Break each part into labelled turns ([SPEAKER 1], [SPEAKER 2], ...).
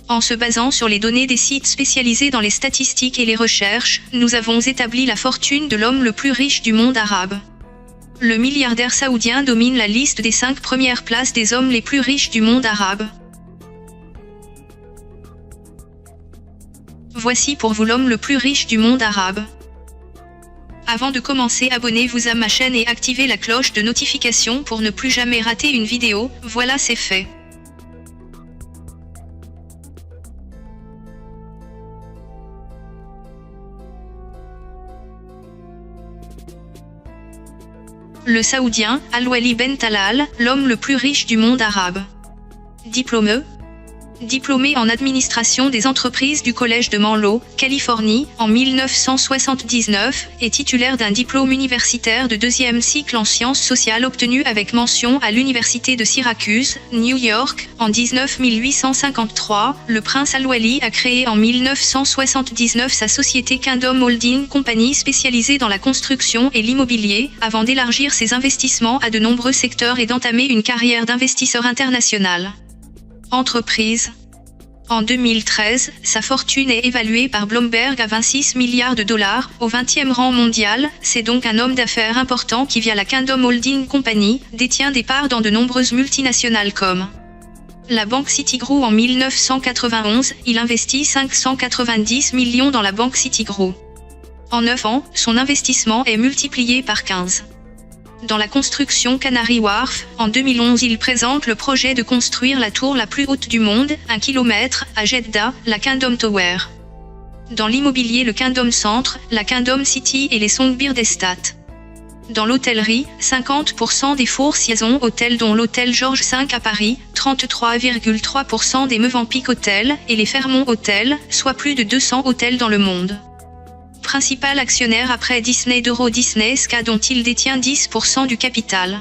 [SPEAKER 1] En se basant sur les données des sites spécialisés dans les statistiques et les recherches, nous avons établi la fortune de l'homme le plus riche du monde arabe. Le milliardaire saoudien domine la liste des 5 premières places des hommes les plus riches du monde arabe. Voici pour vous l'homme le plus riche du monde arabe. Avant de commencer, abonnez-vous à ma chaîne et activez la cloche de notification pour ne plus jamais rater une vidéo. Voilà, c'est fait. Le Saoudien, Al-Wali Ben Talal, l'homme le plus riche du monde arabe. Diplômé en administration des entreprises du collège de Menlo, Californie, en 1979, et titulaire d'un diplôme universitaire de 2e cycle en sciences sociales obtenu avec mention à l'université de Syracuse, New York, en 1853, le prince Al-Wali a créé en 1979 sa société Kingdom Holding Company spécialisée dans la construction et l'immobilier, avant d'élargir ses investissements à de nombreux secteurs et d'entamer une carrière d'investisseur international. Entreprise. En 2013, sa fortune est évaluée par Bloomberg à 26 milliards de dollars, au 20e rang mondial. C'est donc un homme d'affaires important qui, via la Kingdom Holding Company, détient des parts dans de nombreuses multinationales comme la banque Citigroup. En 1991, il investit 590 millions dans la banque Citigroup. En 9 ans, son investissement est multiplié par 15. Dans la construction Canary Wharf, en 2011 il présente le projet de construire la tour la plus haute du monde, 1 km, à Jeddah, la Kingdom Tower. Dans l'immobilier, le Kingdom Centre, la Kingdom City et les Songbird Estate. Dans l'hôtellerie, 50% des Four Seasons hôtels dont l'hôtel George V à Paris, 33,3% des Mövenpick hôtels, et les Fairmont hôtels, soit plus de 200 hôtels dans le monde. Principal actionnaire après Disney d'Euro Disney SK dont il détient 10% du capital.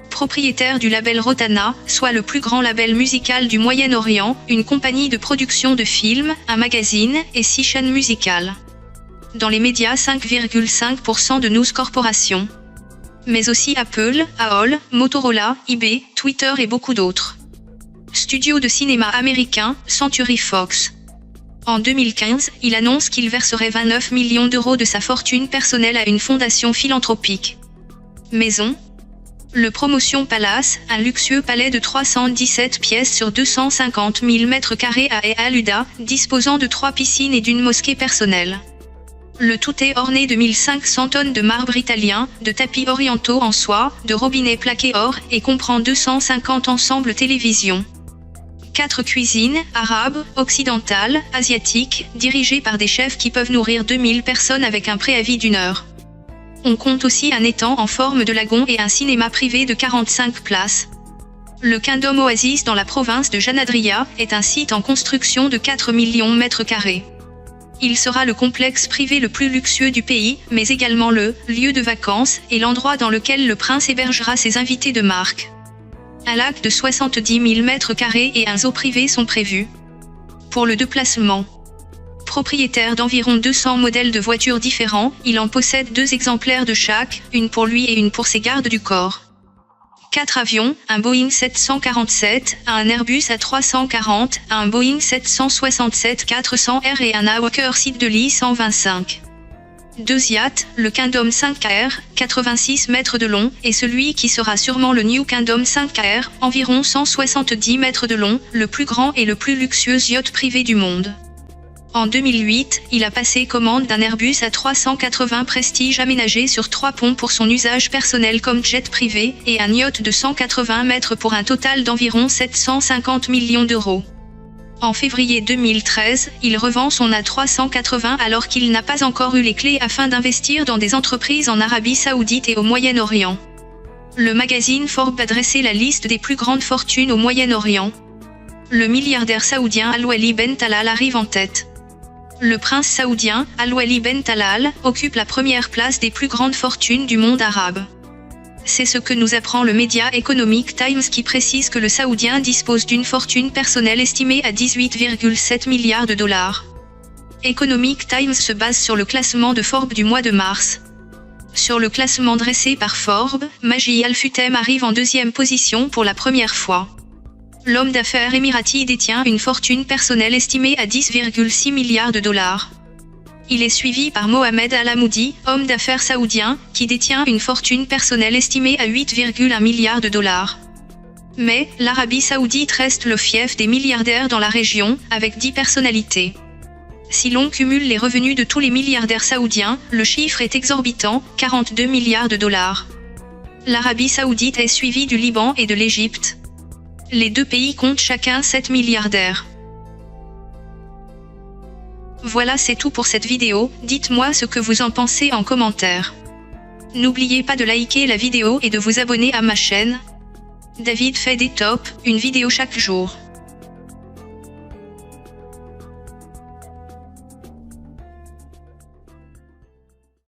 [SPEAKER 1] Propriétaire du label Rotana, soit le plus grand label musical du Moyen-Orient, une compagnie de production de films, un magazine et 6 chaînes musicales. Dans les médias, 5,5% de News Corporation. Mais aussi Apple, AOL, Motorola, eBay, Twitter et beaucoup d'autres. Studio de cinéma américain, Century Fox. En 2015, il annonce qu'il verserait 29 millions d'euros de sa fortune personnelle à une fondation philanthropique. Maison. Le Promotion Palace, un luxueux palais de 317 pièces sur 250 000 m² à Al-Uda, disposant de 3 piscines et d'une mosquée personnelle. Le tout est orné de 1500 tonnes de marbre italien, de tapis orientaux en soie, de robinets plaqués or, et comprend 250 ensembles télévision. 4 cuisines, arabes, occidentales, asiatiques, dirigées par des chefs qui peuvent nourrir 2000 personnes avec un préavis d'1 heure. On compte aussi un étang en forme de lagon et un cinéma privé de 45 places. Le Kingdom Oasis dans la province de Janadria est un site en construction de 4 millions de m². Il sera le complexe privé le plus luxueux du pays, mais également le lieu de vacances et l'endroit dans lequel le prince hébergera ses invités de marque. Un lac de 70 000 m² et un zoo privé sont prévus. Pour le déplacement. Propriétaire d'environ 200 modèles de voitures différents, il en possède 2 exemplaires de chaque, une pour lui et une pour ses gardes du corps. 4 avions, un Boeing 747, un Airbus A340, un Boeing 767-400R et un Hawker Siddeley 125. 2 yachts, le Kingdom 5R, 86 mètres de long, et celui qui sera sûrement le New Kingdom 5R, environ 170 mètres de long, le plus grand et le plus luxueux yacht privé du monde. En 2008, il a passé commande d'un Airbus A380 Prestige aménagé sur 3 ponts pour son usage personnel comme jet privé, et un yacht de 180 mètres pour un total d'environ 750 millions d'euros. En février 2013, il revend son A380 alors qu'il n'a pas encore eu les clés afin d'investir dans des entreprises en Arabie Saoudite et au Moyen-Orient. Le magazine Forbes a dressé la liste des plus grandes fortunes au Moyen-Orient. Le milliardaire saoudien Al-Wali Ben Talal arrive en tête. Le prince saoudien, Al-Wali Ben Talal, occupe la première place des plus grandes fortunes du monde arabe. C'est ce que nous apprend le média Economic Times qui précise que le Saoudien dispose d'une fortune personnelle estimée à 18,7 milliards de dollars. Economic Times se base sur le classement de Forbes du mois de mars. Sur le classement dressé par Forbes, Majid Al Futtaim arrive en 2e position pour la première fois. L'homme d'affaires émirati détient une fortune personnelle estimée à 10,6 milliards de dollars. Il est suivi par Mohamed Alamoudi, homme d'affaires saoudien, qui détient une fortune personnelle estimée à 8,1 milliards de dollars. Mais, l'Arabie saoudite reste le fief des milliardaires dans la région, avec 10 personnalités. Si l'on cumule les revenus de tous les milliardaires saoudiens, le chiffre est exorbitant, 42 milliards de dollars. L'Arabie saoudite est suivie du Liban et de l'Égypte. Les deux pays comptent chacun 7 milliardaires. Voilà, c'est tout pour cette vidéo, dites-moi ce que vous en pensez en commentaire. N'oubliez pas de liker la vidéo et de vous abonner à ma chaîne. David fait des tops, une vidéo chaque jour.